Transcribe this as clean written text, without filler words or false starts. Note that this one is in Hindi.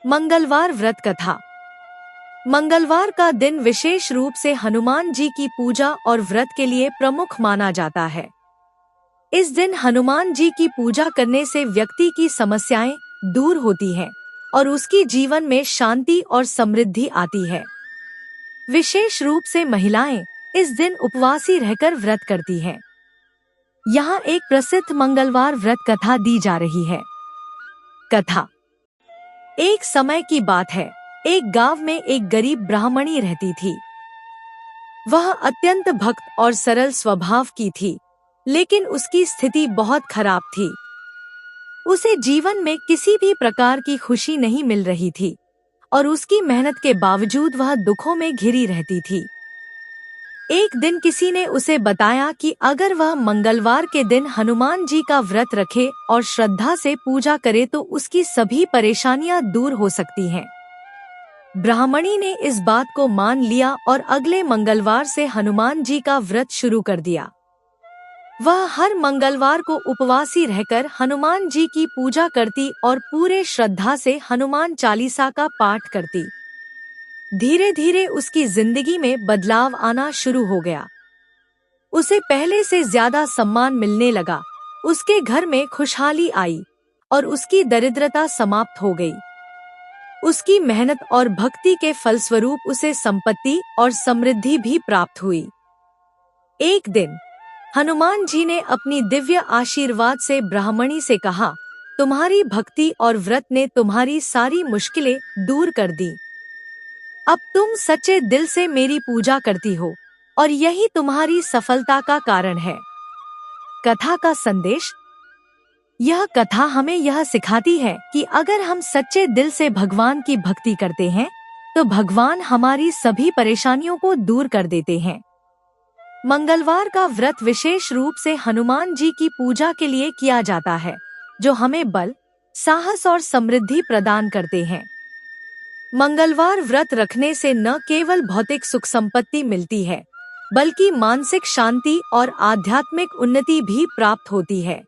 मंगलवार व्रत कथा। मंगलवार का दिन विशेष रूप से हनुमान जी की पूजा और व्रत के लिए प्रमुख माना जाता है। इस दिन हनुमान जी की पूजा करने से व्यक्ति की समस्याएं दूर होती हैं और उसकी जीवन में शांति और समृद्धि आती है। विशेष रूप से महिलाएं इस दिन उपवासी रहकर व्रत करती हैं। यहाँ एक प्रसिद्ध मंगलवार व्रत कथा दी जा रही है। कथा। एक समय की बात है, एक गांव में एक गरीब ब्राह्मणी रहती थी। वह अत्यंत भक्त और सरल स्वभाव की थी, लेकिन उसकी स्थिति बहुत खराब थी। उसे जीवन में किसी भी प्रकार की खुशी नहीं मिल रही थी और उसकी मेहनत के बावजूद वह दुखों में घिरी रहती थी। एक दिन किसी ने उसे बताया कि अगर वह मंगलवार के दिन हनुमान जी का व्रत रखे और श्रद्धा से पूजा करे तो उसकी सभी परेशानियां दूर हो सकती हैं। ब्राह्मणी ने इस बात को मान लिया और अगले मंगलवार से हनुमान जी का व्रत शुरू कर दिया। वह हर मंगलवार को उपवासी रहकर हनुमान जी की पूजा करती और पूरे श्रद्धा से हनुमान चालीसा का पाठ करती। धीरे धीरे उसकी जिंदगी में बदलाव आना शुरू हो गया। उसे पहले से ज्यादा सम्मान मिलने लगा, उसके घर में खुशहाली आई और उसकी दरिद्रता समाप्त हो गई। उसकी मेहनत और भक्ति के फलस्वरूप उसे संपत्ति और समृद्धि भी प्राप्त हुई। एक दिन हनुमान जी ने अपनी दिव्य आशीर्वाद से ब्राह्मणी से कहा, तुम्हारी भक्ति और व्रत ने तुम्हारी सारी मुश्किलें दूर कर दी। अब तुम सच्चे दिल से मेरी पूजा करती हो और यही तुम्हारी सफलता का कारण है। कथा का संदेश। यह कथा हमें यह सिखाती है कि अगर हम सच्चे दिल से भगवान की भक्ति करते हैं तो भगवान हमारी सभी परेशानियों को दूर कर देते हैं। मंगलवार का व्रत विशेष रूप से हनुमान जी की पूजा के लिए किया जाता है, जो हमें बल, साहस और समृद्धि प्रदान करते हैं। मंगलवार व्रत रखने से न केवल भौतिक सुख संपत्ति मिलती है, बल्कि मानसिक शांति और आध्यात्मिक उन्नति भी प्राप्त होती है।